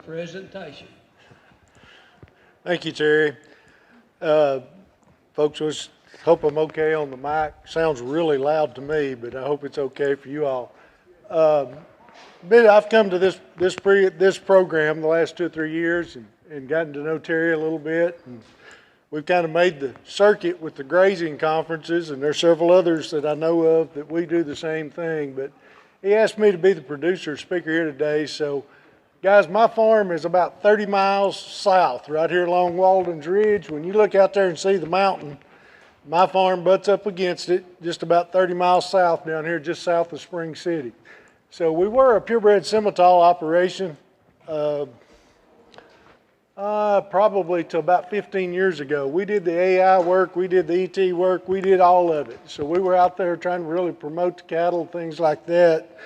presentation. Thank you, Terry. Folks, just hope I'm okay on the mic. Sounds really loud to me, but I hope it's okay for you all. I've come to this program the last 2 or 3 years and gotten to know Terry a little bit. And we've kind of made the circuit with the grazing conferences, and there's several others that I know of that we do the same thing. But he asked me to be the producer speaker here today, so guys, my farm is about 30 miles south, right here along Walden's Ridge. When you look out there and see the mountain, my farm butts up against it, just about 30 miles south down here, just south of Spring City. So we were a purebred Simmental operation probably to about 15 years ago. We did the AI work, we did the ET work, we did all of it. So we were out there trying to really promote the cattle, things like that.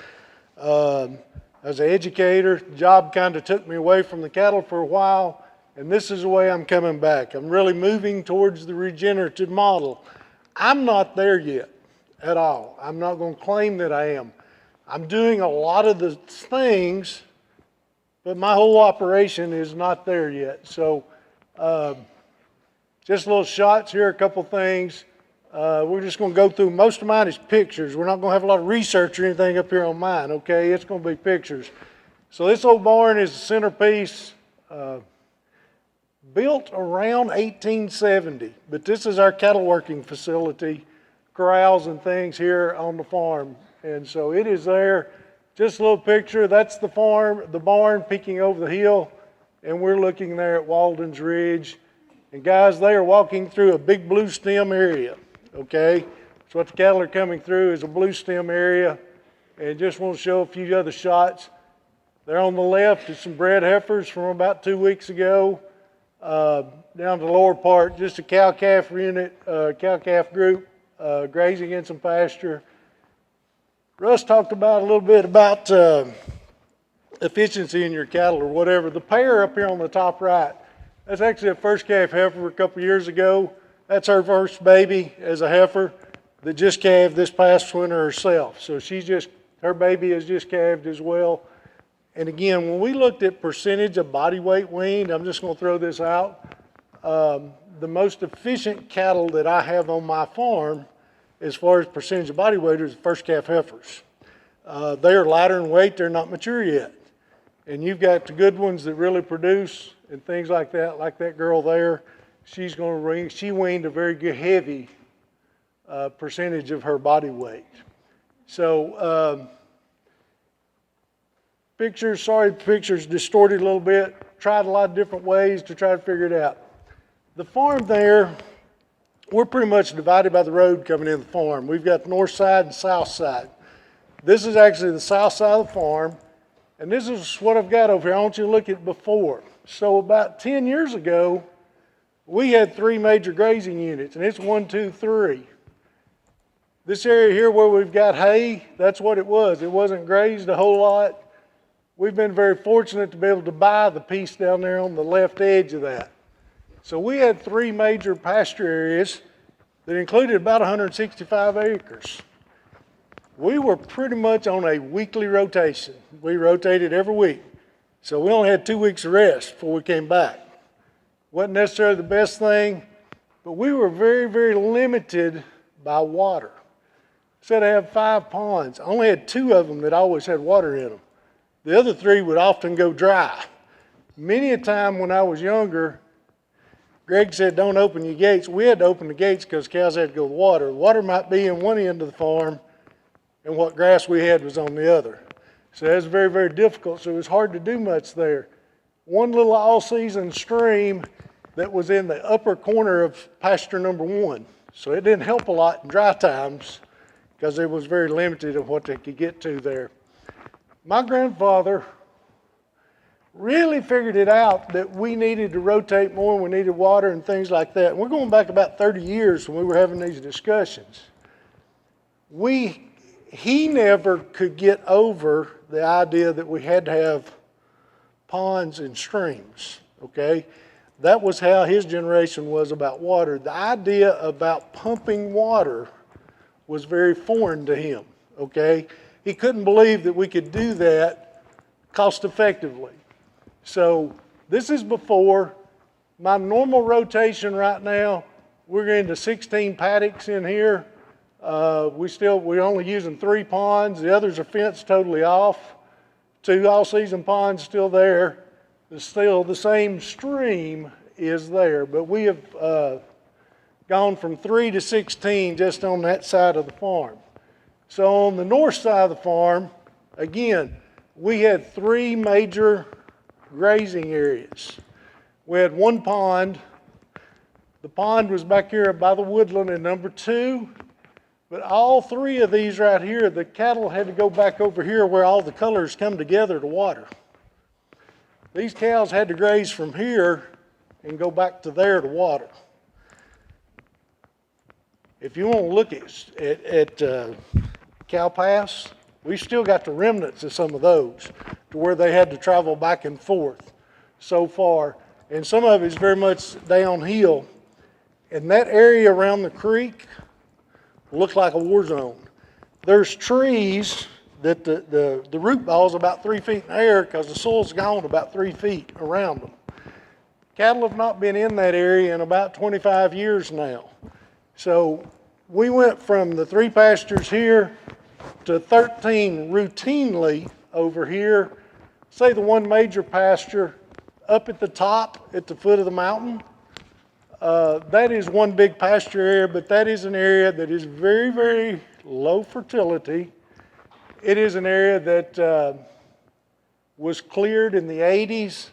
As an educator, the job kind of took me away from the cattle for a while, and this is the way I'm coming back. I'm really moving towards the regenerative model. I'm not there yet at all. I'm not going to claim that I am. I'm doing a lot of the things, but my whole operation is not there yet. So just little shots here, a couple things. We're just going to go through. Most of mine is pictures. We're not going to have a lot of research or anything up here on mine, okay? It's going to be pictures. So this old barn is the centerpiece, built around 1870. But this is our cattle working facility, corrals and things here on the farm. And so it is there. Just a little picture. That's the farm, the barn peeking over the hill. And we're looking there at Walden's Ridge. And guys, they are walking through a big blue stem area. Okay, so what the cattle are coming through is a blue stem area, and just want to show a few other shots. There on the left is some bred heifers from about 2 weeks ago. Down the lower part, just a cow-calf unit, cow-calf group grazing in some pasture. Russ talked about a little bit about efficiency in your cattle or whatever. The pair up here on the top right, that's actually a first calf heifer a couple years ago. That's her first baby as a heifer that just calved this past winter herself. So her baby has just calved as well. And again, when we looked at percentage of body weight weaned, I'm just going to throw this out. The most efficient cattle that I have on my farm, as far as percentage of body weight, is first calf heifers. They are lighter in weight, they're not mature yet. And you've got the good ones that really produce and things like that girl there. She weaned a very good, heavy percentage of her body weight. So pictures distorted a little bit. Tried a lot of different ways to try to figure it out. The farm there, we're pretty much divided by the road coming in the farm. We've got the north side and south side. This is actually the south side of the farm, and this is what I've got over here. I want you to look at before. So about 10 years ago, we had 3 major grazing units, and it's 1, 2, 3. This area here where we've got hay, that's what it was. It wasn't grazed a whole lot. We've been very fortunate to be able to buy the piece down there on the left edge of that. So we had 3 major pasture areas that included about 165 acres. We were pretty much on a weekly rotation. We rotated every week. So we only had 2 weeks of rest before we came back. Wasn't necessarily the best thing, but we were very, very limited by water. Said I have 5 ponds. I only had 2 of them that always had water in them. The other 3 would often go dry. Many a time when I was younger, Greg said, don't open your gates. We had to open the gates because cows had to go to water. Water might be in one end of the farm, and what grass we had was on the other. So that was very, very difficult, so it was hard to do much there. One little all-season stream that was in the upper corner of pasture number 1. So it didn't help a lot in dry times because it was very limited of what they could get to there. My grandfather really figured it out that we needed to rotate more, we needed water and things like that. And we're going back about 30 years when we were having these discussions. He never could get over the idea that we had to have ponds and streams, okay? That was how his generation was about water. The idea about pumping water was very foreign to him, okay? He couldn't believe that we could do that cost effectively. So this is before. My normal rotation right now, we're going to 16 paddocks in here. We're only using 3 ponds. The others are fenced totally off. 2 all-season ponds still there. Still the same stream is there, but we have gone from 3 to 16 just on that side of the farm. So on the north side of the farm, again, we had 3 major grazing areas. We had 1 pond. The pond was back here by the woodland in number 2. But all 3 of these right here, the cattle had to go back over here where all the colors come together to water. These cows had to graze from here and go back to there to water. If you want to look at cow paths, we still got the remnants of some of those to where they had to travel back and forth so far. And some of it's very much downhill. And that area around the creek looked like a war zone. There's trees that the root ball's about 3 feet in the air because the soil's gone about 3 feet around them. Cattle have not been in that area in about 25 years now. So we went from the 3 pastures here to 13 routinely over here. Say the 1 major pasture up at the top at the foot of the mountain. That is 1 big pasture area, but that is an area that is very, very low fertility. It is an area that was cleared in the 80s.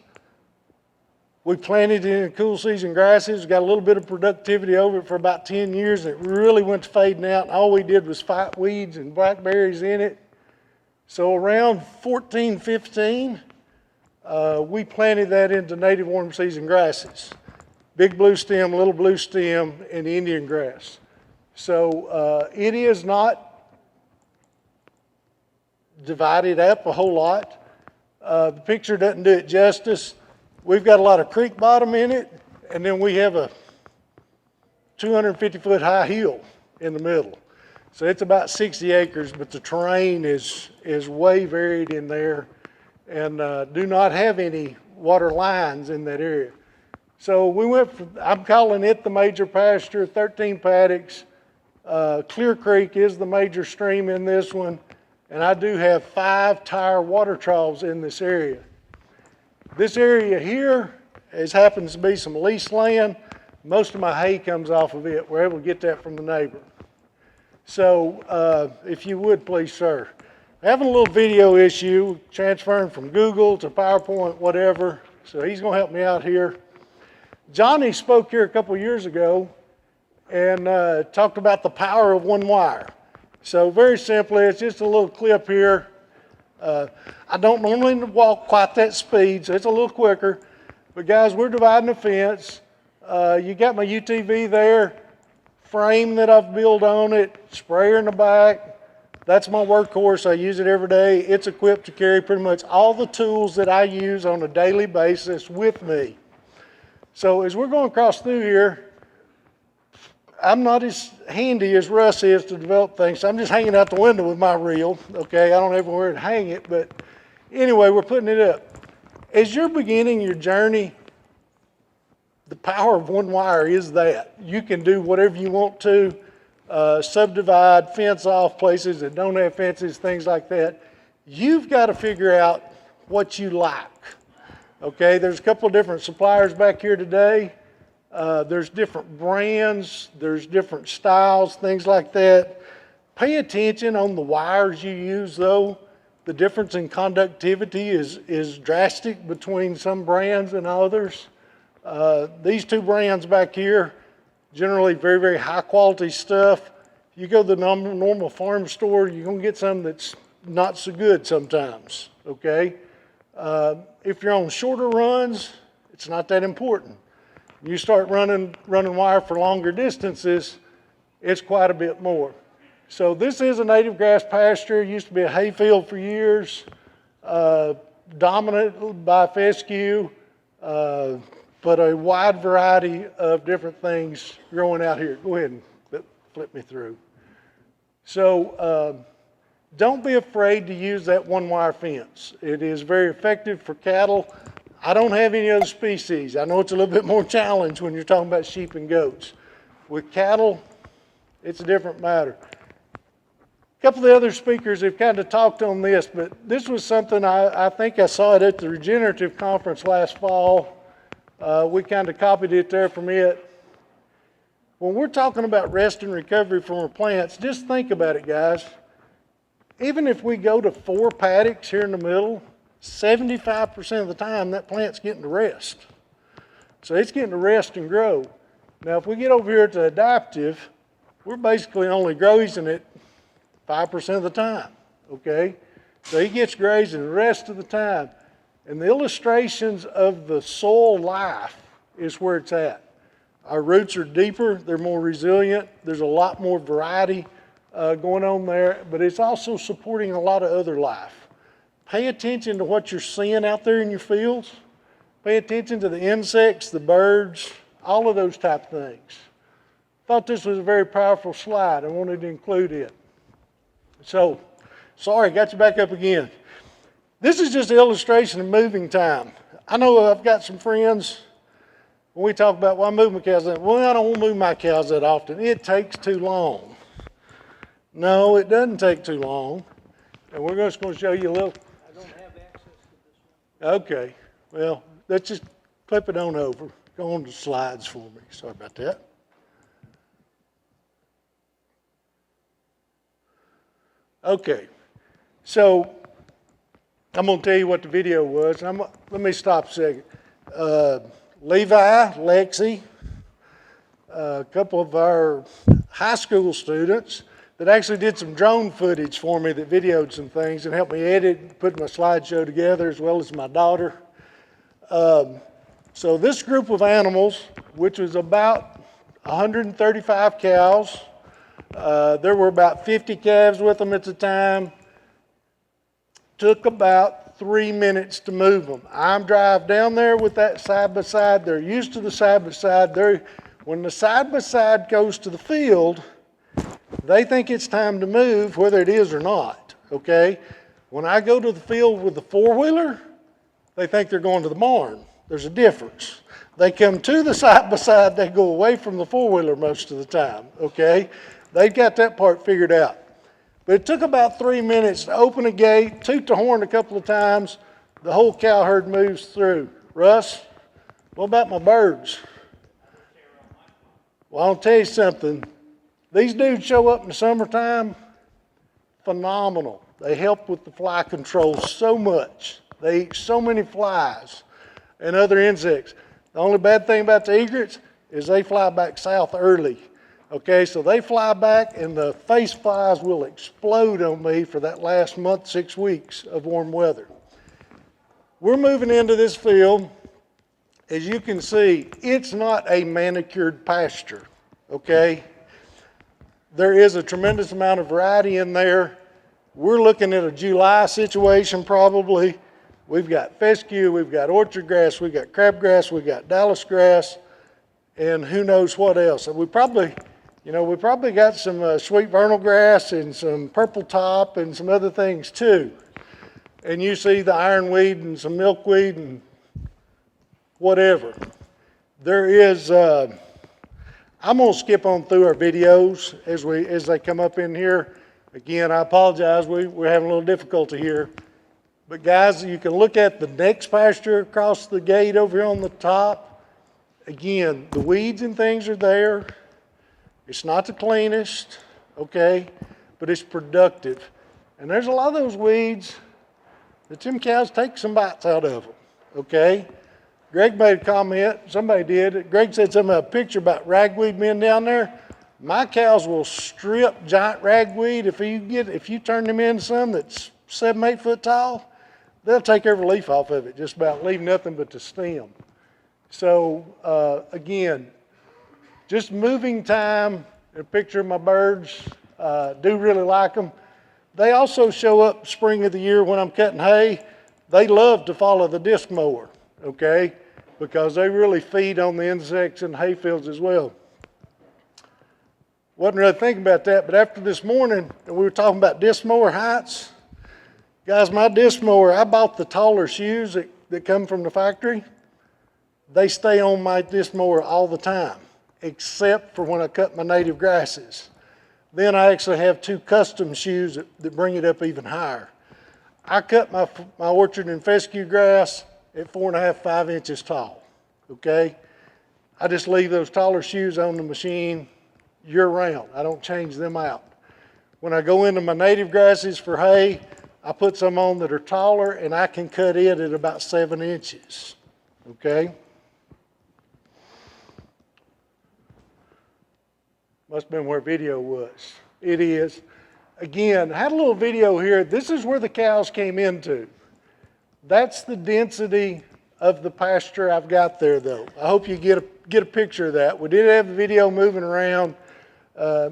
We planted it in cool season grasses, got a little bit of productivity over it for about 10 years, and it really went to fading out, and all we did was fight weeds and blackberries in it. So around 14, 15, we planted that into native warm season grasses. Big blue stem, little blue stem, and Indian grass. So it is not divided up a whole lot. The picture doesn't do it justice. We've got a lot of creek bottom in it, and then we have a 250-foot high hill in the middle. So it's about 60 acres, but the terrain is way varied in there, and do not have any water lines in that area. So we went from, I'm calling it the major pasture, 13 paddocks. Clear Creek is the major stream in this one, and I do have 5 tire water troughs in this area. This area here happens to be some leased land. Most of my hay comes off of it. We're able to get that from the neighbor. So if you would, please, sir. Having a little video issue, transferring from Google to PowerPoint, whatever. So he's going to help me out here. Johnny spoke here a couple years ago and talked about the power of 1 wire. So very simply, it's just a little clip here. I don't normally walk quite that speed, so it's a little quicker. But guys, we're dividing a fence. You got my UTV there, frame that I've built on it, sprayer in the back. That's my workhorse. I use it every day. It's equipped to carry pretty much all the tools that I use on a daily basis with me. So as we're going across through here, I'm not as handy as Russ is to develop things. So I'm just hanging out the window with my reel. Okay, I don't have anywhere to hang it, but anyway, we're putting it up. As you're beginning your journey, the power of 1 wire is that. You can do whatever you want to, subdivide, fence off places that don't have fences, things like that. You've got to figure out what you like. Okay, there's a couple of different suppliers back here today. There's different brands, there's different styles, things like that. Pay attention on the wires you use though. The difference in conductivity is drastic between some brands and others. These 2 brands back here, generally very, very high quality stuff. You go to the normal farm store, you're gonna get some that's not so good sometimes, okay? If you're on shorter runs, it's not that important. You start running wire for longer distances, it's quite a bit more. So this is a native grass pasture. It used to be a hay field for years, dominated by fescue, but a wide variety of different things growing out here. Go ahead and flip me through. So don't be afraid to use that 1 wire fence. It is very effective for cattle. I don't have any other species. I know it's a little bit more challenge when you're talking about sheep and goats. With cattle, it's a different matter. A couple of the other speakers have kind of talked on this, but this was something I think I saw it at the regenerative conference last fall. We kind of copied it there from it. When we're talking about rest and recovery from our plants, just think about it, guys. Even if we go to 4 paddocks here in the middle, 75% of the time that plant's getting to rest. So it's getting to rest and grow. Now if we get over here to adaptive, we're basically only grazing it 5% of the time, okay? So he gets grazing the rest of the time. And the illustrations of the soil life is where it's at. Our roots are deeper, they're more resilient, there's a lot more variety going on there, but it's also supporting a lot of other life. Pay attention to what you're seeing out there in your fields. Pay attention to the insects, the birds, all of those type of things. Thought this was a very powerful slide. I wanted to include it. So, sorry, got you back up again. This is just an illustration of moving time. I know I've got some friends, when we talk about, well, I move my cows, well, I don't want to move my cows that often. It takes too long. No, it doesn't take too long. And we're just going to show you a little. I don't have access to this one. Okay, well, let's just clip it on over. Go on to slides for me. Sorry about that. Okay, so I'm going to tell you what the video was. Let me stop a second. Levi, Lexi, a couple of our high school students that actually did some drone footage for me that videoed some things and helped me edit and put my slideshow together, as well as my daughter. So this group of animals, which was about 135 cows, there were about 50 calves with them at the time, took about 3 minutes to move them. I'm drive down there with that side-by-side. They're used to the side-by-side. When the side-by-side goes to the field, they think it's time to move, whether it is or not, okay? When I go to the field with the four-wheeler, they think they're going to the barn. There's a difference. They come to the side-by-side, they go away from the four-wheeler most of the time, okay? They've got that part figured out. But it took about 3 minutes to open a gate, toot the horn a couple of times, the whole cow herd moves through. Russ, what about my birds? Well, I'll tell you something. These dudes show up in the summertime, phenomenal. They help with the fly control so much. They eat so many flies and other insects. The only bad thing about the egrets is they fly back south early. Okay, so they fly back and the face flies will explode on me for that last month, 6 weeks of warm weather. We're moving into this field. As you can see, it's not a manicured pasture, okay? There is a tremendous amount of variety in there. We're looking at a July situation probably. We've got fescue, we've got orchard grass, we've got crabgrass, we've got Dallas grass, and who knows what else. And we probably got some sweet vernal grass and some purple top and some other things too. And you see the ironweed and some milkweed and whatever. There is, I'm going to skip on through our videos as they come up in here. Again, I apologize, we're having a little difficulty here. But guys, you can look at the next pasture across the gate over here on the top. Again, the weeds and things are there. It's not the cleanest, okay, but it's productive. And there's a lot of those weeds that them cows take some bites out of them, okay? Greg made a comment, somebody did. Greg said something about a picture about ragweed being down there. My cows will strip giant ragweed. If you turn them in some that's 7, 8 foot tall, they'll take every leaf off of it, just about leave nothing but the stem. So again, just moving time, a picture of my birds, do really like them. They also show up spring of the year when I'm cutting hay. They love to follow the disc mower, okay, because they really feed on the insects in the hay fields as well. Wasn't really thinking about that, but after this morning, we were talking about disc mower heights. Guys, my disc mower, I bought the taller shoes that come from the factory, they stay on my disc mower all the time, except for when I cut my native grasses. Then I actually have 2 custom shoes that bring it up even higher. I cut my orchard and fescue grass at 4.5, 5 inches tall, okay? I just leave those taller shoes on the machine year round. I don't change them out. When I go into my native grasses for hay, I put some on that are taller, and I can cut it at about 7 inches, okay? Must have been where video was. It is. Again, I had a little video here. This is where the cows came into. That's the density of the pasture I've got there, though. I hope you get a picture of that. We did have the video moving around.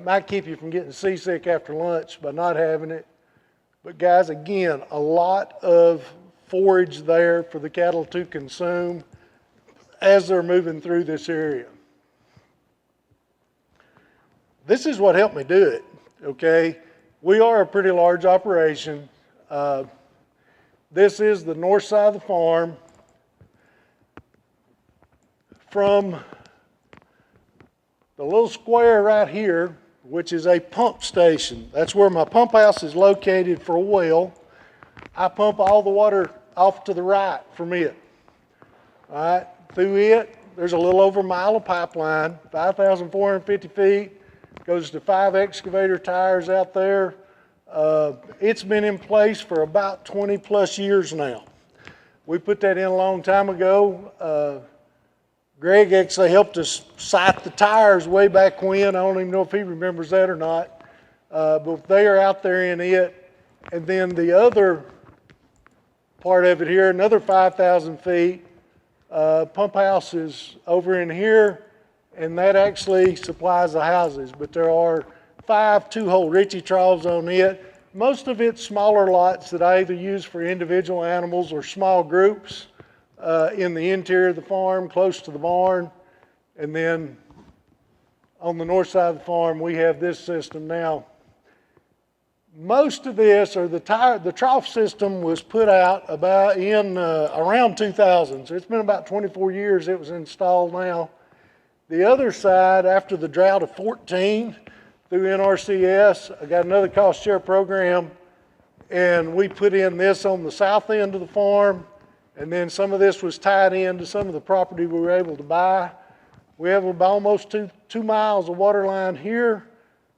Might keep you from getting seasick after lunch by not having it. But guys, again, a lot of forage there for the cattle to consume as they're moving through this area. This is what helped me do it, okay? We are a pretty large operation. This is the north side of the farm. From the little square right here, which is a pump station. That's where my pump house is located for a well. I pump all the water off to the right from it. All right, through it, there's a little over a mile of pipeline, 5,450 feet. Goes to 5 excavator tires out there. It's been in place for about 20 plus years now. We put that in a long time ago. Greg actually helped us site the tires way back when. I don't even know if he remembers that or not. But they are out there in it. And then the other part of it here, another 5,000 feet, pump house is over in here, and that actually supplies the houses. But there are 5 2-hole Ritchie troughs on it. Most of it's smaller lots that I either use for individual animals or small groups in the interior of the farm, close to the barn. And then on the north side of the farm, we have this system now. Most of this, or the trough system, was put out about around 2000. So it's been about 24 years it was installed now. The other side, after the drought of 14, through NRCS, I got another cost share program, and we put in this on the south end of the farm, and then some of this was tied into some of the property we were able to buy. We have about almost two miles of water line here,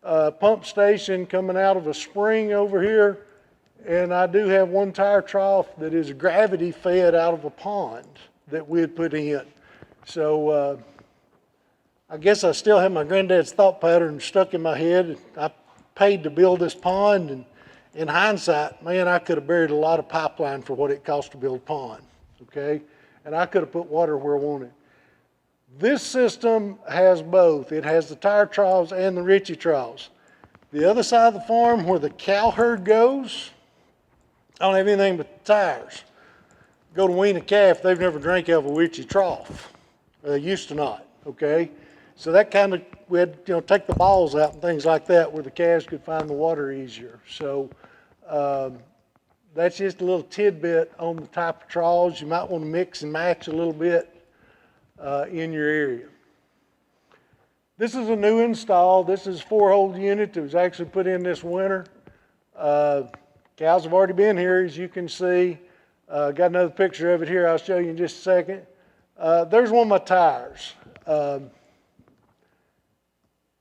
pump station coming out of a spring over here, and I do have 1 tire trough that is gravity fed out of a pond that we had put in. So I guess I still have my granddad's thought pattern stuck in my head. I paid to build this pond, and in hindsight, man, I could have buried a lot of pipeline for what it cost to build a pond, okay? And I could have put water where I wanted. This system has both. It has the tire troughs and the Ritchie troughs. The other side of the farm where the cow herd goes, I don't have anything but the tires. Go to wean a calf, they've never drank out of a Ritchie trough. They used to not, okay? So that kind of, we had to take the balls out and things like that where the calves could find the water easier. So that's just a little tidbit on the type of troughs. You might want to mix and match a little bit in your area. This is a new install. This is a 4-hole unit that was actually put in this winter. Cows have already been here, as you can see. Got another picture of it here. I'll show you in just a second. There's one of my tires.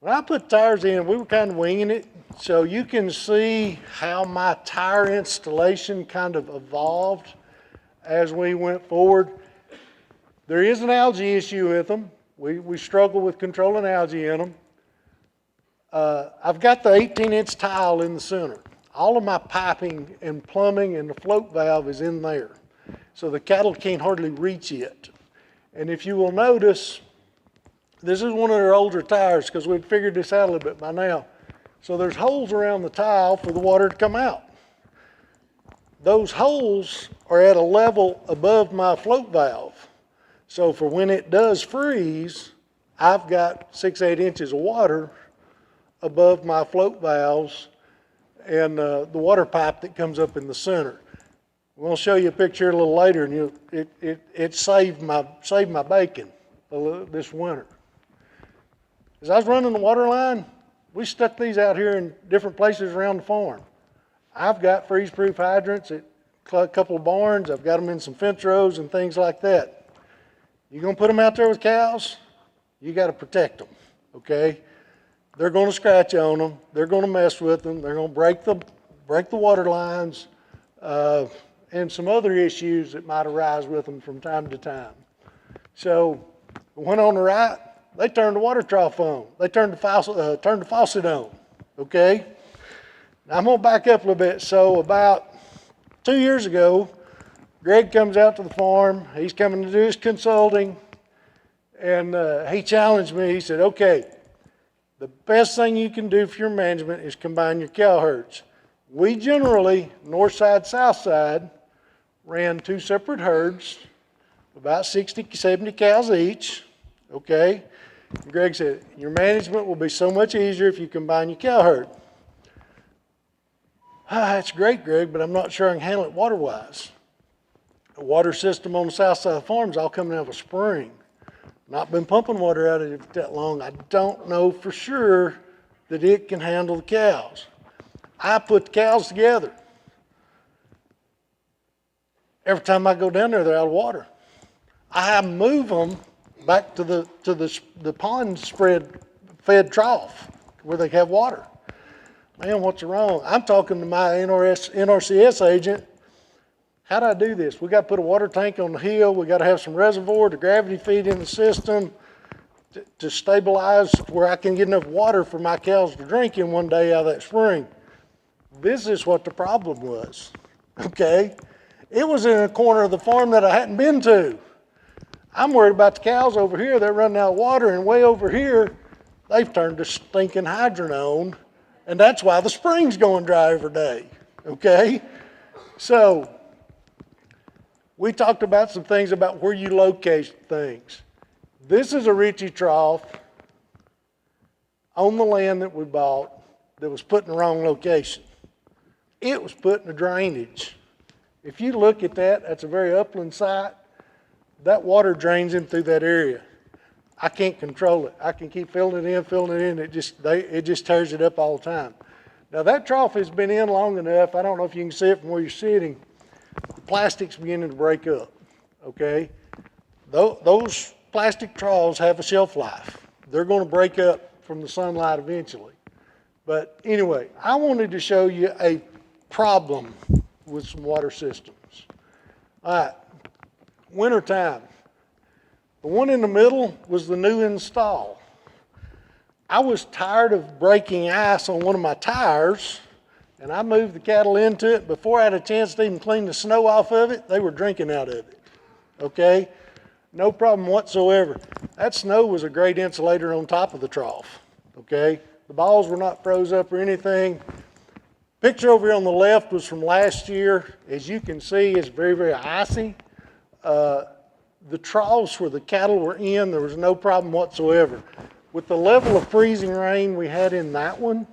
When I put tires in, we were kind of winging it. So you can see how my tire installation kind of evolved as we went forward. There is an algae issue with them. We struggle with controlling algae in them. I've got the 18-inch tile in the center. All of my piping and plumbing and the float valve is in there. So the cattle can't hardly reach it. And if you will notice, this is one of their older tires because we'd figured this out a little bit by now. So there's holes around the tile for the water to come out. Those holes are at a level above my float valve. So for when it does freeze, I've got 6-8 inches of water above my float valves and the water pipe that comes up in the center. We'll show you a picture a little later, and it saved my bacon this winter. As I was running the water line, we stuck these out here in different places around the farm. I've got freeze-proof hydrants at a couple of barns. I've got them in some fence rows and things like that. You're going to put them out there with cows, you got to protect them, okay? They're going to scratch on them. They're going to mess with them. They're going to break the water lines and some other issues that might arise with them from time to time. So the one on the right, they turned the water trough on. They turned the faucet on, okay? Now I'm going to back up a little bit. So about 2 years ago, Greg comes out to the farm. He's coming to do his consulting, and he challenged me. He said, okay, the best thing you can do for your management is combine your cow herds. We generally, north side, south side, ran 2 separate herds, about 60, 70 cows each, okay? And Greg said, your management will be so much easier if you combine your cow herd. That's great, Greg, but I'm not sure I can handle it water-wise. The water system on the south side of the farm is all coming out of a spring. Not been pumping water out of it that long. I don't know for sure that it can handle the cows. I put the cows together. Every time I go down there, they're out of water. I move them back to the pond fed trough where they have water. Man, what's wrong? I'm talking to my NRCS agent. How do I do this? We got to put a water tank on the hill. We got to have some reservoir to gravity feed in the system to stabilize where I can get enough water for my cows to drink in one day out of that spring. This is what the problem was, okay? It was in a corner of the farm that I hadn't been to. I'm worried about the cows over here. They're running out of water, and way over here, they've turned the stinking hydrant on, and that's why the spring's going dry every day, okay? So we talked about some things about where you locate things. This is a Ritchie trough on the land that we bought that was put in the wrong location. It was put in the drainage. If you look at that, that's a very upland site. That water drains in through that area. I can't control it. I can keep filling it in. It just tears it up all the time. Now that trough has been in long enough. I don't know if you can see it from where you're sitting. The plastic's beginning to break up, okay? Those plastic troughs have a shelf life. They're going to break up from the sunlight eventually. But anyway, I wanted to show you a problem with some water systems. All right, wintertime. The one in the middle was the new install. I was tired of breaking ice on one of my tires, and I moved the cattle into it. Before I had a chance to even clean the snow off of it, they were drinking out of it, okay? No problem whatsoever. That snow was a great insulator on top of the trough, okay? The balls were not froze up or anything. Picture over here on the left was from last year. As you can see, it's very, very icy. The troughs where the cattle were in, there was no problem whatsoever. With the level of freezing rain we had in that one,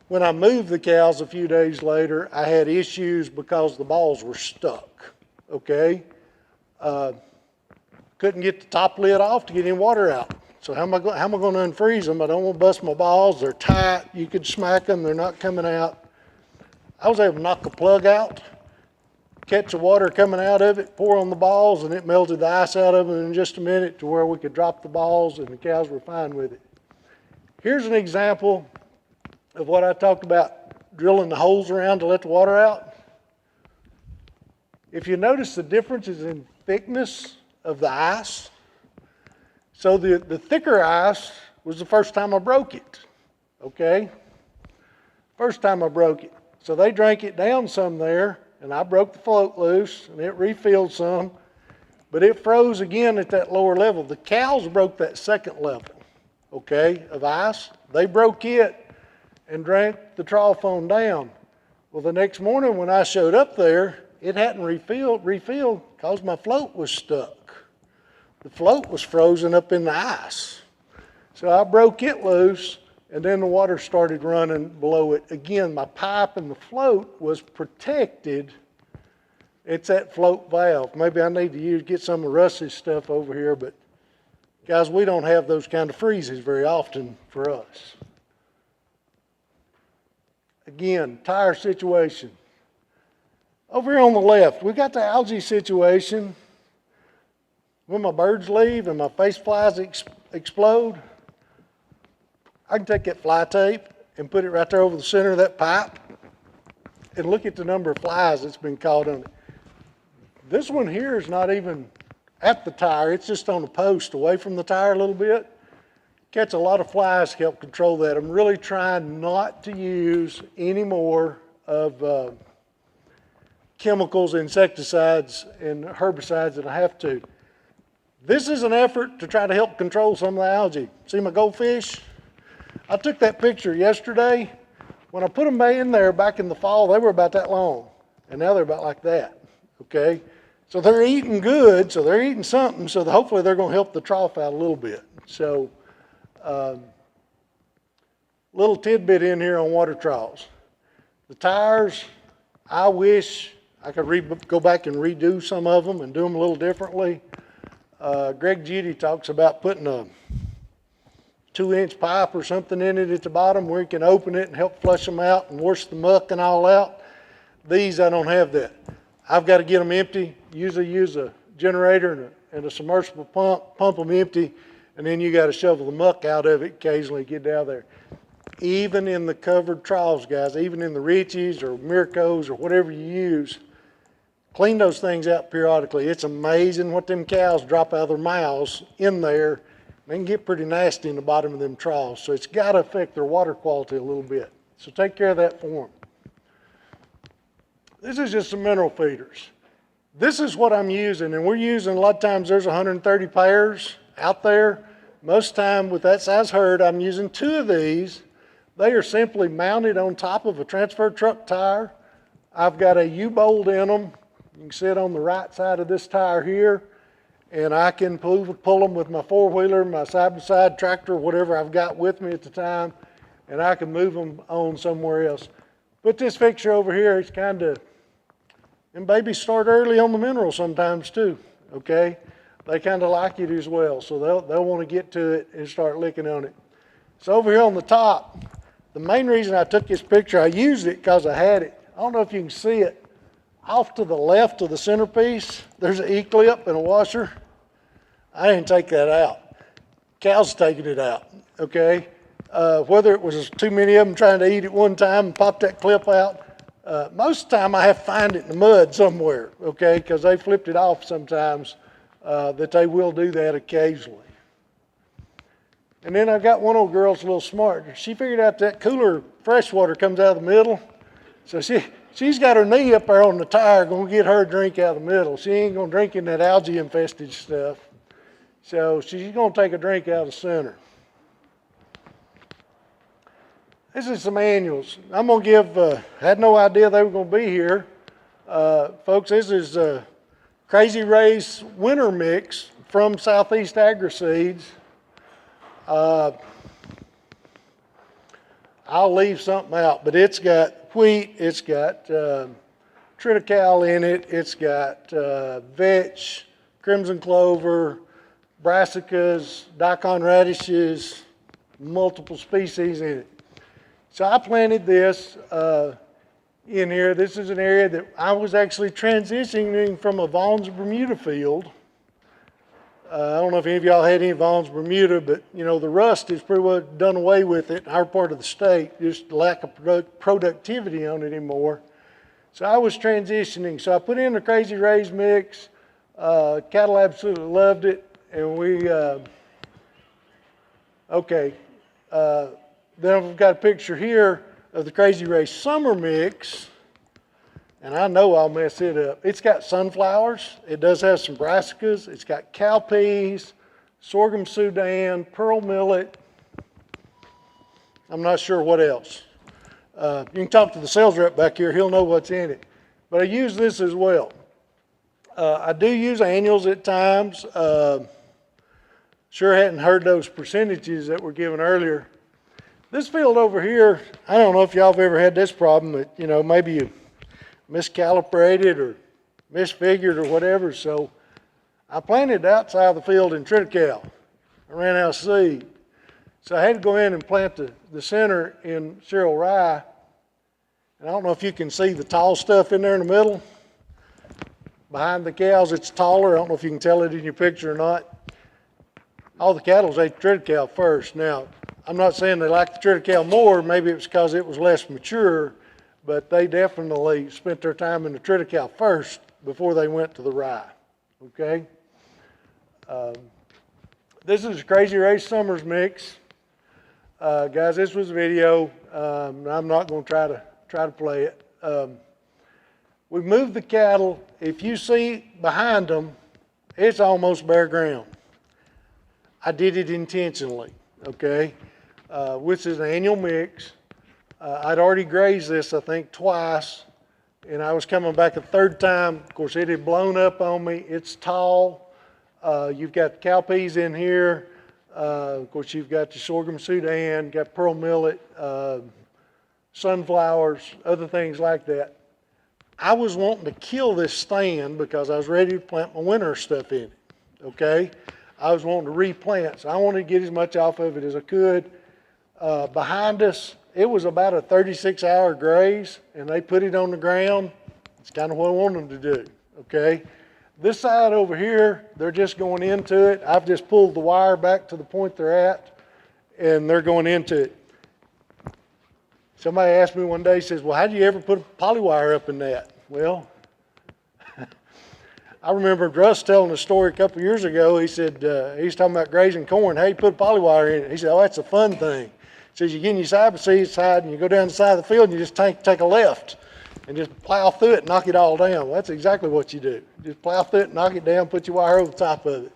when I moved the cows a few days later, I had issues because the balls were stuck, okay? Couldn't get the top lid off to get any water out. So how am I going to unfreeze them? I don't want to bust my balls. They're tight. You could smack them. They're not coming out. I was able to knock the plug out, catch the water coming out of it, pour on the balls, and it melted the ice out of them in just a minute to where we could drop the balls and the cows were fine with it. Here's an example of what I talked about, drilling the holes around to let the water out. If you notice the differences in thickness of the ice, so the thicker ice was the first time I broke it, okay? First time I broke it. So they drank it down some there, and I broke the float loose, and it refilled some, but it froze again at that lower level. The cows broke that second level, okay, of ice. They broke it and drank the trough on down. Well, the next morning when I showed up there, it hadn't refilled because my float was stuck. The float was frozen up in the ice. So I broke it loose and then the water started running below it. Again, my pipe and the float was protected. It's that float valve. Maybe I need to get some of Russ's stuff over here, but guys, we don't have those kind of freezes very often for us. Again, tire situation. Over here on the left, we got the algae situation. When my birds leave and my face flies explode, I can take that fly tape and put it right there over the center of that pipe and look at the number of flies that's been caught on it. This one here is not even at the tire, it's just on a post away from the tire a little bit. Catch a lot of flies to help control that. I'm really trying not to use any more of chemicals, insecticides, and herbicides than I have to. This is an effort to try to help control some of the algae. See my goldfish? I took that picture yesterday. When I put them in there back in the fall, they were about that long, and now they're about like that, okay? So they're eating good, so they're eating something, so hopefully they're gonna help the trough out a little bit. So, little tidbit in here on water troughs. The tires, I wish I could go back and redo some of them and do them a little differently. Greg Judy talks about putting a 2-inch pipe or something in it at the bottom where you can open it and help flush them out and wash the muck and all out. These, I don't have that. I've got to get them empty, usually use a generator and a submersible pump them empty, and then you got to shovel the muck out of it occasionally, get down there. Even in the covered troughs, guys, even in the Richies or Miracos or whatever you use, clean those things out periodically. It's amazing what them cows drop out of their mouths in there. They can get pretty nasty in the bottom of them troughs, so it's got to affect their water quality a little bit. So take care of that for them. This is just some mineral feeders. This is what I'm using, and we're using, a lot of times there's 130 pairs out there. Most time with that size herd, I'm using 2 of these. They are simply mounted on top of a transfer truck tire. I've got a U-bolt in them. You can see it on the right side of this tire here, and I can pull them with my 4-wheeler, my side-by-side tractor, whatever I've got with me at the time, and I can move them on somewhere else. Put this fixture over here, it's kind of, and babies start early on the minerals sometimes too, okay? They kind of like it as well, so they'll want to get to it and start licking on it. So over here on the top, the main reason I took this picture, I used it because I had it. I don't know if you can see it. Off to the left of the centerpiece, there's an E-clip and a washer. I didn't take that out. Cow's taking it out, okay? Whether it was too many of them trying to eat at one time and pop that clip out, most of the time I have to find it in the mud somewhere, okay? Because they flipped it off sometimes, that they will do that occasionally. And then I've got one old girl's a little smart. She figured out that cooler fresh water comes out of the middle. So she's got her knee up there on the tire, going to get her a drink out of the middle. She ain't going to drink in that algae infested stuff. So she's going to take a drink out of the center. This is some annuals. I'm going to give, had no idea they were going to be here. Folks, this is Crazy Ray's winter mix from Southeast Agri-Seeds. I'll leave something out, but it's got wheat, it's got triticale in it, it's got vetch, crimson clover, brassicas, daikon radishes, multiple species in it. So I planted this in here. This is an area that I was actually transitioning from a Vaughn's Bermuda field. I don't know if any of y'all had any Vaughn's Bermuda, but you know, the rust is pretty well done away with it in our part of the state, just lack of productivity on it anymore. So I was transitioning. So I put in the Crazy Ray's mix. Cattle absolutely loved it. And we, then I've got a picture here of the Crazy Ray summer mix. And I know I'll mess it up. It's got sunflowers. It does have some brassicas. It's got cowpeas, sorghum Sudan, pearl millet. I'm not sure what else. You can talk to the sales rep back here. He'll know what's in it. But I use this as well. I do use annuals at times. Sure hadn't heard those percentages that were given earlier. This field over here, I don't know if y'all have ever had this problem, that, you know, maybe you miscalibrated or misfigured or whatever. So I planted outside of the field in triticale. I ran out of seed. So I had to go in and plant the center in cereal rye. And I don't know if you can see the tall stuff in there in the middle. Behind the cows, it's taller. I don't know if you can tell it in your picture or not. All the cattle ate triticale first. Now, I'm not saying they like the triticale more. Maybe it's because it was less mature, but they definitely spent their time in the triticale first before they went to the rye. Okay? This is Crazy Race Summers mix. Guys, this was a video. I'm not going to try to play it. We moved the cattle. If you see behind them, it's almost bare ground. I did it intentionally, okay? Which is an annual mix. I'd already grazed this, I think, twice, and I was coming back a third time. Of course, it had blown up on me. It's tall. You've got cowpeas in here. Of course, you've got the sorghum Sudan, got pearl millet, sunflowers, other things like that. I was wanting to kill this stand because I was ready to plant my winter stuff in it, okay? I was wanting to replant, so I wanted to get as much off of it as I could. Behind us, it was about a 36-hour graze, and they put it on the ground. It's kind of what I wanted them to do, okay? This side over here, they're just going into it. I've just pulled the wire back to the point they're at, and they're going into it. Somebody asked me one day, says, well, how do you ever put a poly wire up in that? Well, I remember Russ telling a story a couple of years ago. He said, he was talking about grazing corn. How you put poly wire in it? He said, oh, that's a fun thing. He says, you get in your cyber seed side and you go down the side of the field and you just take a left and just plow through it and knock it all down. Well, that's exactly what you do. Just plow through it, knock it down, put your wire over the top of it.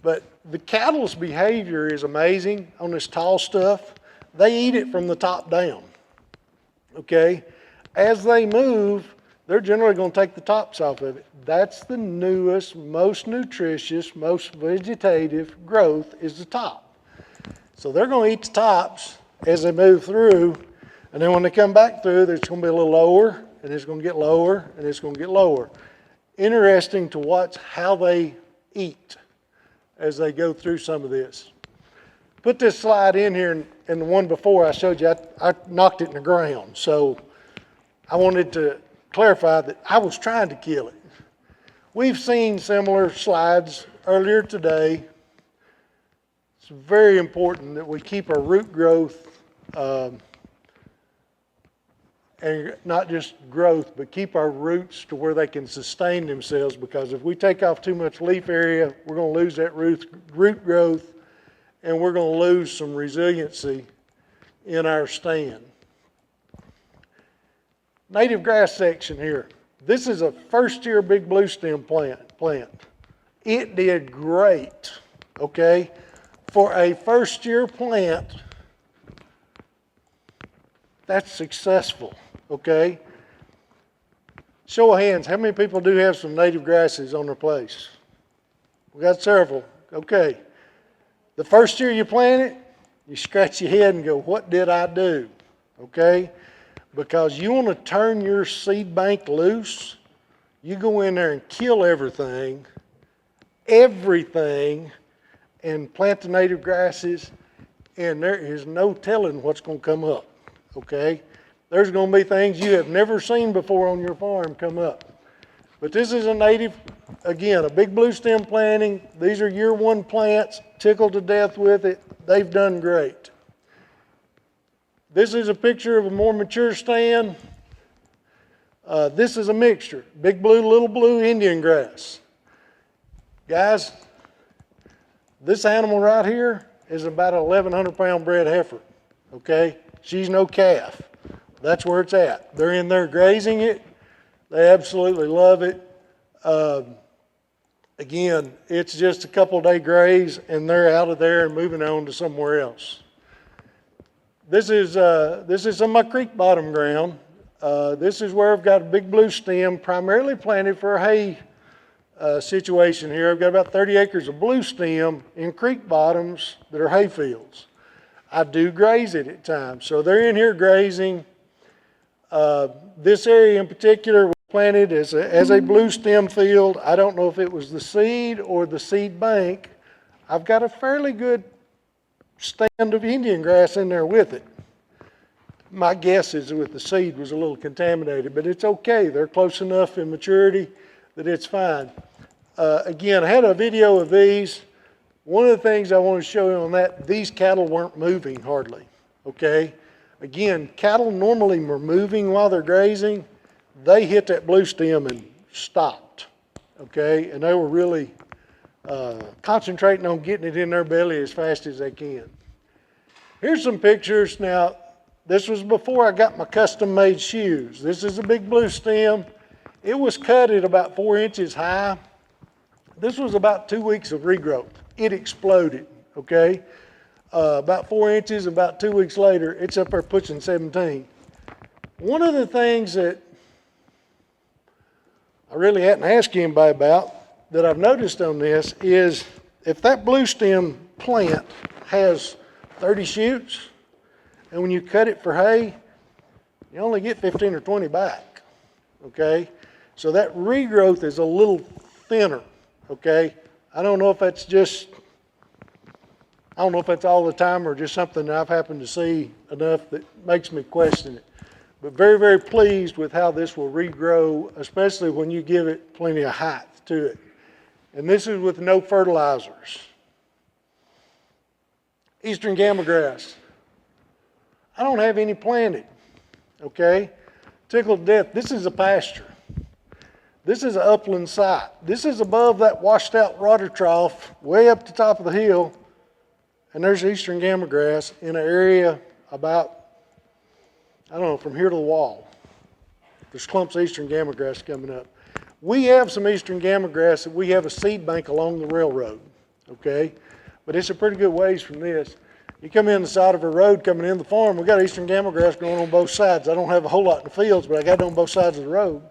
But the cattle's behavior is amazing on this tall stuff. They eat it from the top down, okay? As they move, they're generally going to take the tops off of it. That's the newest, most nutritious, most vegetative growth is the top. So they're going to eat the tops as they move through, and then when they come back through, it's going to be a little lower, and it's going to get lower, and it's going to get lower. Interesting to watch how they eat as they go through some of this. Put this slide in here, and the one before I showed you, I knocked it in the ground. So I wanted to clarify that I was trying to kill it. We've seen similar slides earlier today. It's very important that we keep our root growth, and not just growth, but keep our roots to where they can sustain themselves, because if we take off too much leaf area, we're going to lose that root growth, and we're going to lose some resiliency in our stand. Native grass section here. This is a first-year big blue stem plant. It did great, okay? For a first-year plant, that's successful, okay? Show of hands, how many people do have some native grasses on their place? We got several, okay. The first year you plant it, you scratch your head and go, what did I do, okay? Because you want to turn your seed bank loose, you go in there and kill everything, and plant the native grasses, and there is no telling what's going to come up, okay? There's going to be things you have never seen before on your farm come up. But this is a native, again, a big blue stem planting. These are year one plants, tickled to death with it. They've done great. This is a picture of a more mature stand. This is a mixture, big blue, little blue, Indian grass. Guys, this animal right here is about an 1,100 pound bred heifer, okay? She's no calf. That's where it's at. They're in there grazing it. They absolutely love it. Again, it's just a couple day graze and they're out of there and moving on to somewhere else. This is some of my creek bottom ground. This is where I've got a big blue stem, primarily planted for a hay situation here. I've got about 30 acres of blue stem in creek bottoms that are hay fields. I do graze it at times. So they're in here grazing. This area in particular was planted as a blue stem field. I don't know if it was the seed or the seed bank. I've got a fairly good stand of Indian grass in there with it. My guess is with the seed was a little contaminated, but it's okay. They're close enough in maturity that it's fine. Again, I had a video of these. One of the things I want to show you on that, these cattle weren't moving hardly, okay? Again, cattle normally were moving while they're grazing. They hit that blue stem and stopped, okay? And they were really concentrating on getting it in their belly as fast as they can. Here's some pictures. Now, this was before I got my custom-made shoes. This is a big blue stem. It was cut at about 4 inches high. This was about 2 weeks of regrowth. It exploded, okay? About 4 inches, about 2 weeks later, it's up there pushing 17. One of the things that I really hadn't asked anybody about that I've noticed on this is if that blue stem plant has 30 shoots, and when you cut it for hay, you only get 15 or 20 back, okay? So that regrowth is a little thinner, okay? I don't know if that's all the time or just something that I've happened to see enough that makes me question it. But very, very pleased with how this will regrow, especially when you give it plenty of height to it. And this is with no fertilizers. Eastern gamagrass. I don't have any planted, okay? Tickled to death. This is a pasture. This is an upland site. This is above that washed out water trough, way up the top of the hill. And there's eastern gamagrass in an area about, I don't know, from here to the wall. There's clumps of eastern gamagrass coming up. We have some eastern gamagrass that we have a seed bank along the railroad, okay? But it's a pretty good ways from this. You come in the side of a road coming in the farm, we got eastern gamagrass growing on both sides. I don't have a whole lot in the fields, but I got it on both sides of the road.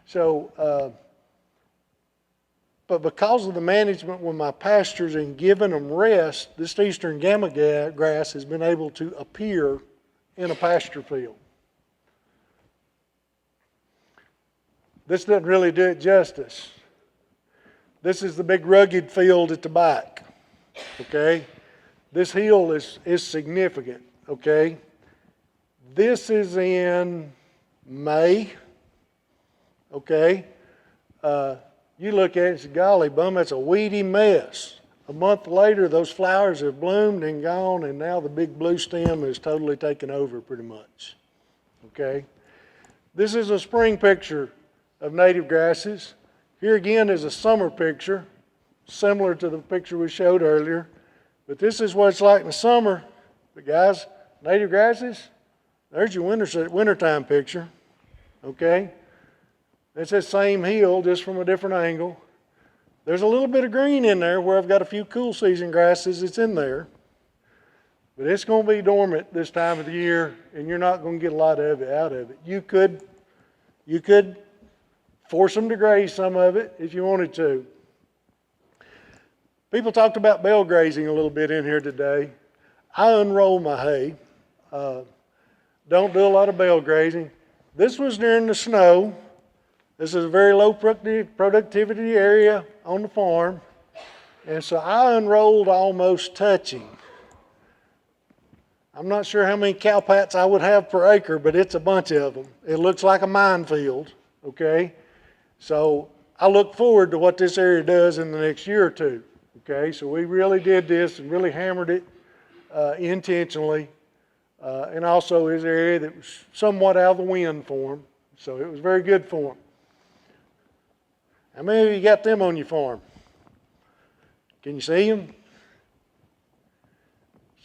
So, but because of the management with my pastures and giving them rest, this eastern gamagrass has been able to appear in a pasture field. This doesn't really do it justice. This is the big rugged field at the back, okay? This hill is significant, okay? This is in May, okay? You look at it and say, golly, bum, that's a weedy mess. A month later, those flowers have bloomed and gone, and now the big blue stem is totally taken over pretty much, okay? This is a spring picture of native grasses. Here again is a summer picture, similar to the picture we showed earlier. But this is what it's like in the summer. But guys, native grasses, there's your wintertime picture, okay? It's that same hill, just from a different angle. There's a little bit of green in there where I've got a few cool season grasses that's in there. But it's going to be dormant this time of the year, and you're not going to get a lot of it out of it. You could force them to graze some of it if you wanted to. People talked about bale grazing a little bit in here today. I unroll my hay. Don't do a lot of bale grazing. This was during the snow. This is a very low productivity area on the farm. And so I unrolled almost touching. I'm not sure how many cow pats I would have per acre, but it's a bunch of them. It looks like a minefield, okay? So I look forward to what this area does in the next year or two. Okay, so we really did this and really hammered it intentionally. And also is an area that was somewhat out of the wind for them. So it was very good for them. How many of you got them on your farm? Can you see them?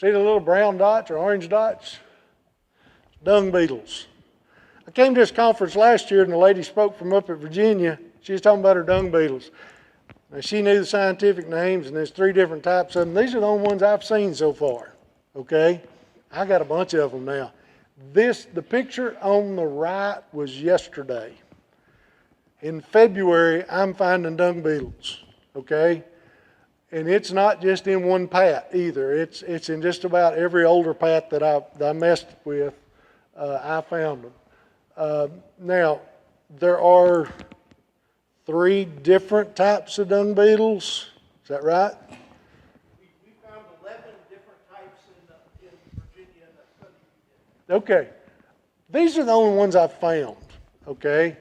See the little brown dots or orange dots? Dung beetles. I came to this conference last year and the lady spoke from up at Virginia. She was talking about her dung beetles. Now, she knew the scientific names, and there's 3 different types of them. These are the only ones I've seen so far, okay? I got a bunch of them now. The picture on the right was yesterday. In February, I'm finding dung beetles, okay? And it's not just in one pat either. It's in just about every older pat that I messed with. I found them. Now, there are 3 different types of dung beetles. Is that right? We found 11 different types in Virginia and that's something we did. Okay. These are the only ones I've found. Okay.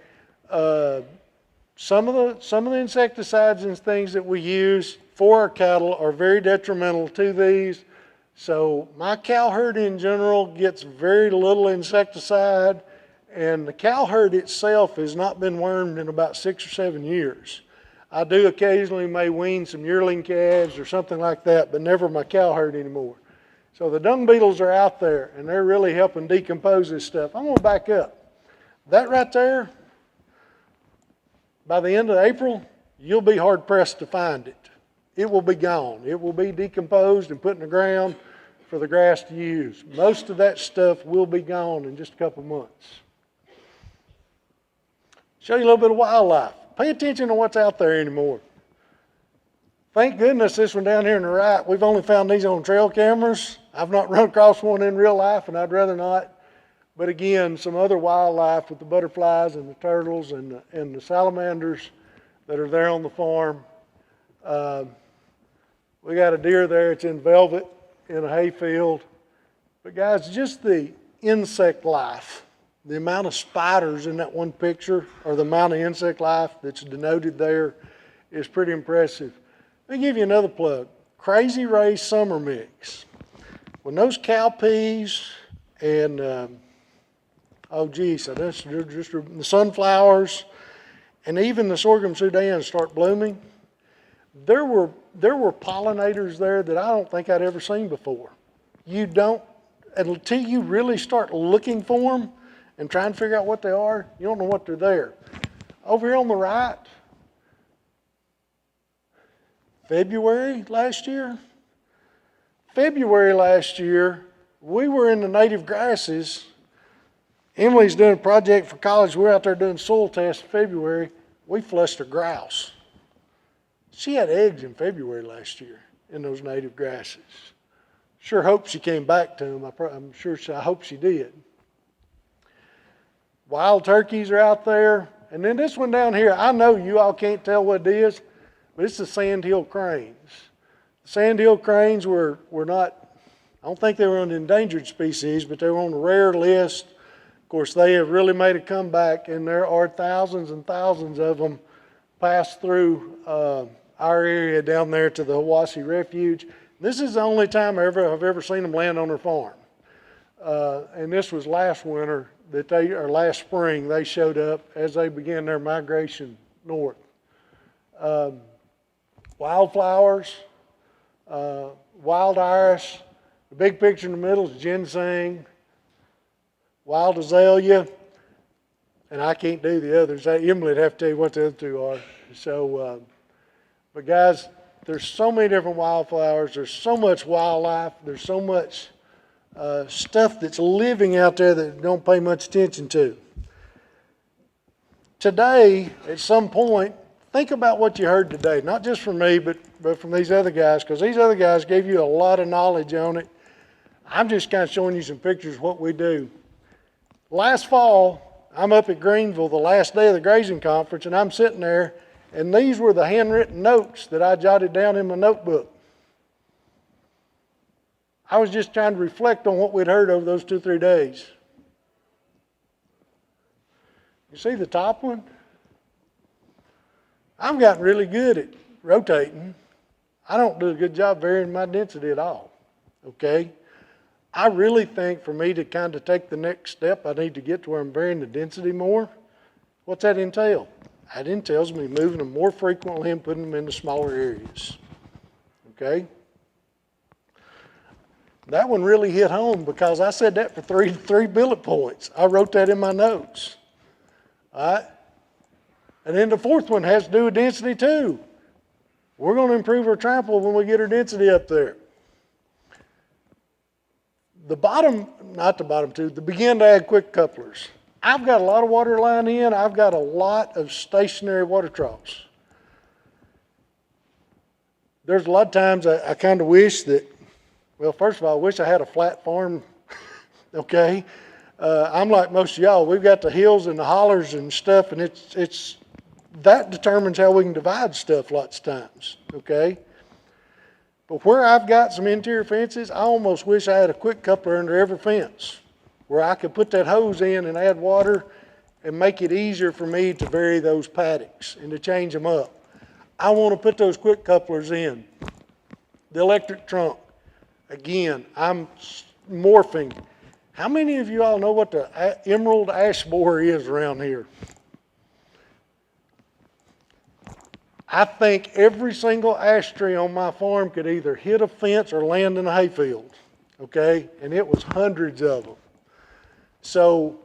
Some of the insecticides and things that we use for our cattle are very detrimental to these. So my cow herd in general gets very little insecticide, and the cow herd itself has not been wormed in about 6 or 7 years. I do occasionally may wean some yearling calves or something like that, but never my cow herd anymore. So the dung beetles are out there, and they're really helping decompose this stuff. I'm going to back up. That right there, by the end of April, you'll be hard-pressed to find it. It will be gone. It will be decomposed and put in the ground for the grass to use. Most of that stuff will be gone in just a couple months. Show you a little bit of wildlife. Pay attention to what's out there anymore. Thank goodness this one down here on the right, we've only found these on trail cameras. I've not run across one in real life, and I'd rather not. But again, some other wildlife with the butterflies and the turtles and the salamanders that are there on the farm. We got a deer there. It's in velvet in a hayfield. But guys, just the insect life, the amount of spiders in that one picture, or the amount of insect life that's denoted there, is pretty impressive. Let me give you another plug. Crazy Ray Summer Mix. When those cowpeas and so that's just the sunflowers and even the sorghum Sudan start blooming, there were pollinators there that I don't think I'd ever seen before. You don't, until you really start looking for them and trying to figure out what they are, you don't know what they're there. Over here on the right, February last year, we were in the native grasses. Emily's doing a project for college. We're out there doing soil tests in February. We flushed a grouse. She had eggs in February last year in those native grasses. Sure hope she came back to them. I hope she did. Wild turkeys are out there. And then this one down here, I know you all can't tell what it is, but it's the sandhill cranes. The sandhill cranes were not, I don't think they were on the endangered species, but they were on the rare list. Of course, they have really made a comeback, and there are thousands and thousands of them pass through our area down there to the Hiwassee Refuge. This is the only time I've ever seen them land on their farm. And this was last winter or last spring they showed up as they began their migration north. Wildflowers, wild iris, the big picture in the middle is ginseng, wild azalea, and I can't do the others. Emily'd have to tell you what the other 2 are. So, but guys, there's so many different wildflowers. There's so much wildlife. There's so much stuff that's living out there that don't pay much attention to. Today, at some point, think about what you heard today. Not just from me, but from these other guys, because these other guys gave you a lot of knowledge on it. I'm just kind of showing you some pictures of what we do. Last fall, I'm up at Greenville the last day of the grazing conference, and I'm sitting there, and these were the handwritten notes that I jotted down in my notebook. I was just trying to reflect on what we'd heard over those 2 or 3 days. You see the top one? I've gotten really good at rotating. I don't do a good job varying my density at all, okay? I really think for me to kind of take the next step, I need to get to where I'm varying the density more. What's that entail? That entails me moving them more frequently and putting them into smaller areas, okay? That one really hit home because I said that for three bullet points. I wrote that in my notes, all right? And then the 4th one has to do with density too. We're going to improve our trample when we get our density up there. The begin to add quick couplers. I've got a lot of water line in. I've got a lot of stationary water troughs. there's a lot of times I kind of wish that, well, first of all, I wish I had a flat farm, okay? I'm like most of y'all, we've got the hills and the hollers and stuff, and it's that determines how we can divide stuff lots of times, okay? But where I've got some interior fences, I almost wish I had a quick coupler under every fence where I could put that hose in and add water and make it easier for me to vary those paddocks and to change them up. I want to put those quick couplers in. The electric trunk, again, I'm morphing. How many of you all know what the emerald ash borer is around here? I think every single ash tree on my farm could either hit a fence or land in a hayfield, okay? And it was hundreds of them. So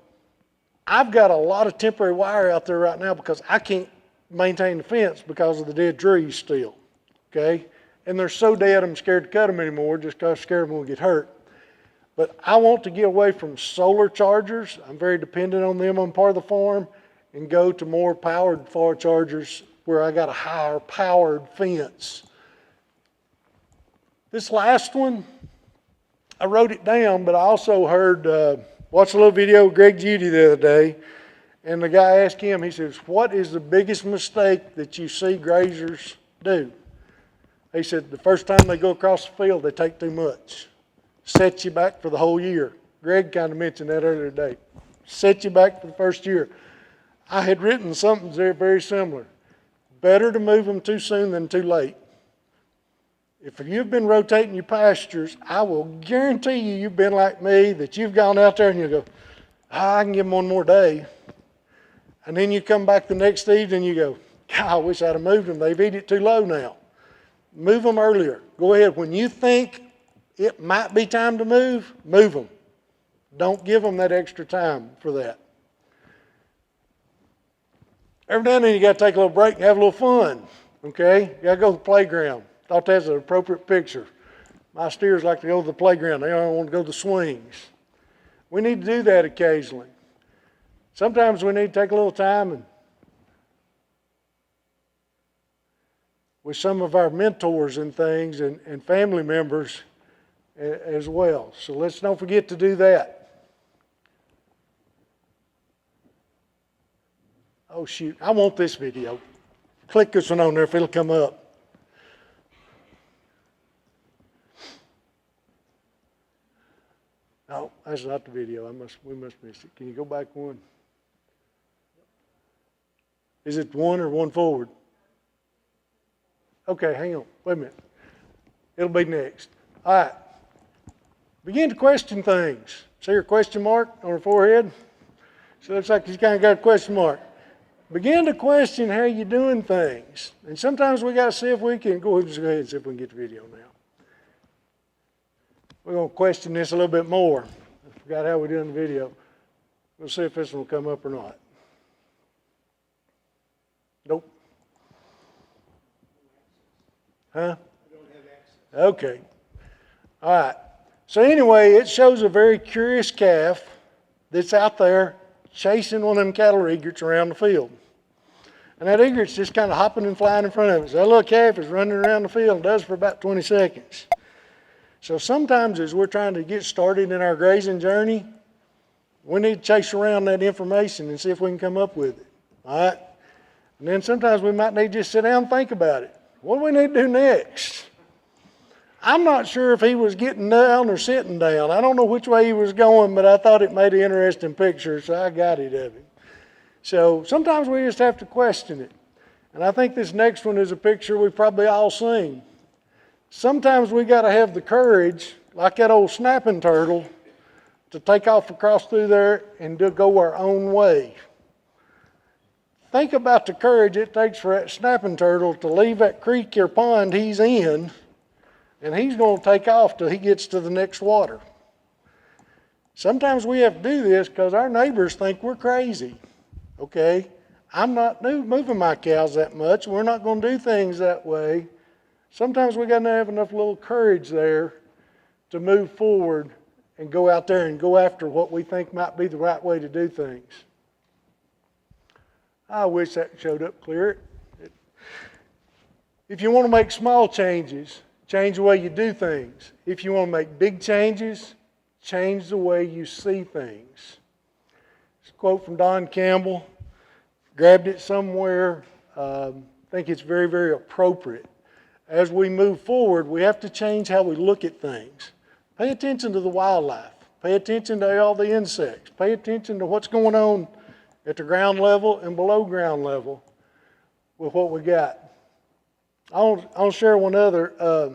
I've got a lot of temporary wire out there right now because I can't maintain the fence because of the dead trees still, okay? And they're so dead I'm scared to cut them anymore just because I'm scared I'm going to get hurt. But I want to get away from solar chargers. I'm very dependent on them on part of the farm and go to more powered far chargers where I got a higher powered fence. This last one, I wrote it down, but I also heard, watched a little video of Greg Judy the other day, and the guy asked him, he says, what is the biggest mistake that you see grazers do? He said, the first time they go across the field, they take too much. Sets you back for the whole year. Greg kind of mentioned that earlier today. Set you back for the first year. I had written something there very similar. Better to move them too soon than too late. If you've been rotating your pastures, I will guarantee you've been like me, that you've gone out there and you go, I can give them one more day. And then you come back the next evening and you go, God, I wish I'd have moved them. They've eat it too low now. Move them earlier. Go ahead. When you think it might be time to move them. Don't give them that extra time for that. Every now and then you got to take a little break and have a little fun, okay? You got to go to the playground. Thought that's an appropriate picture. My steers like to go to the playground. They don't want to go to the swings. We need to do that occasionally. Sometimes we need to take a little time and with some of our mentors and things and family members as well. So let's don't forget to do that. Oh shoot, I want this video. Click this one on there if it'll come up. No, that's not the video. We must miss it. Can you go back one? Is it one or one forward? Okay, hang on. Wait a minute. It'll be next. All right. Begin to question things. See your question mark on her forehead? So it looks like she's kind of got a question mark. Begin to question how you're doing things. And sometimes we got to see if we can, go ahead and see if we can get the video now. We're going to question this a little bit more. I forgot how we do in the video. We'll see if this one will come up or not. Nope. Huh? I don't have access. Okay. All right. So anyway, it shows a very curious calf that's out there chasing one of them cattle egrets around the field. And that egret's just kind of hopping and flying in front of it. So that little calf is running around the field and does for about 20 seconds. So sometimes as we're trying to get started in our grazing journey, we need to chase around that information and see if we can come up with it. All right? And then sometimes we might need to just sit down and think about it. What do we need to do next? I'm not sure if he was getting down or sitting down. I don't know which way he was going, but I thought it made an interesting picture, so I got it of him. So sometimes we just have to question it. And I think this next one is a picture we've probably all seen. Sometimes we got to have the courage, like that old snapping turtle, to take off across through there and to go our own way. Think about the courage it takes for that snapping turtle to leave that creek or pond he's in, and he's going to take off till he gets to the next water. Sometimes we have to do this because our neighbors think we're crazy. Okay, I'm not moving my cows that much. We're not going to do things that way. Sometimes we got to have enough little courage there to move forward and go out there and go after what we think might be the right way to do things. I wish that showed up clear. If you want to make small changes, change the way you do things. If you want to make big changes, change the way you see things. It's a quote from Don Campbell. Grabbed it somewhere. I think it's very, very appropriate. As we move forward, we have to change how we look at things. Pay attention to the wildlife. Pay attention to all the insects. Pay attention to what's going on at the ground level and below ground level with what we got. I'll share one other.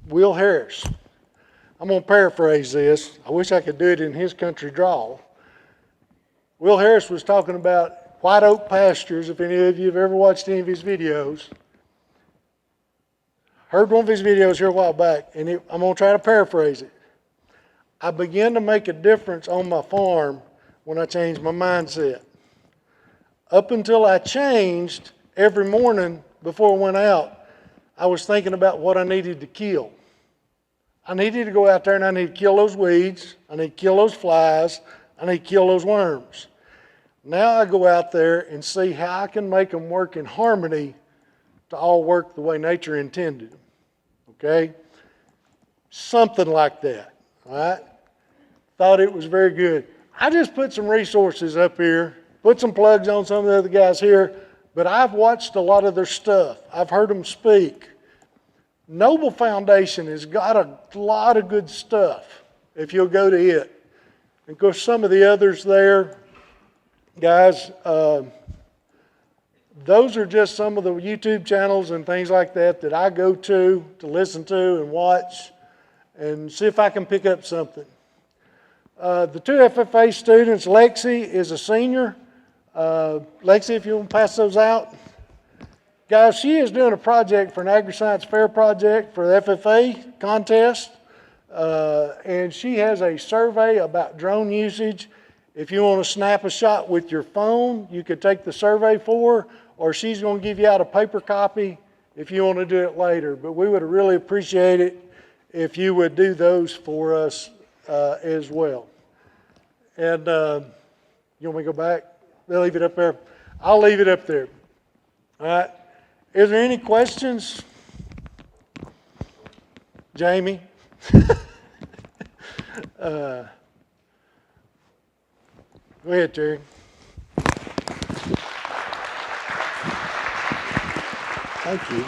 Will Harris. I'm going to paraphrase this. I wish I could do it in his country drawl. Will Harris was talking about white oak pastures, if any of you have ever watched any of his videos. Heard one of his videos here a while back, and I'm going to try to paraphrase it. I began to make a difference on my farm when I changed my mindset. Up until I changed, every morning before I went out, I was thinking about what I needed to kill. I needed to go out there and I need to kill those weeds, I need to kill those flies, I need to kill those worms. Now I go out there and see how I can make them work in harmony to all work the way nature intended. Okay? Something like that. All right? Thought it was very good. I just put some resources up here, put some plugs on some of the other guys here, but I've watched a lot of their stuff. I've heard them speak. Noble Foundation has got a lot of good stuff if you'll go to it. And of course, some of the others there, guys, those are just some of the YouTube channels and things like that I go to listen to and watch and see if I can pick up something. The two FFA students, Lexi is a senior. Lexi, if you want to pass those out. Guys, she is doing a project for an Agri-Science Fair project for the FFA contest. And she has a survey about drone usage. If you want to snap a shot with your phone, you could take the survey for her, or she's going to give you out a paper copy if you want to do it later. But we would really appreciate it if you would do those for us as well. And you want me to go back? They'll leave it up there. I'll leave it up there. All right. Is there any questions? Jamie? Go ahead, Terry. Thank you.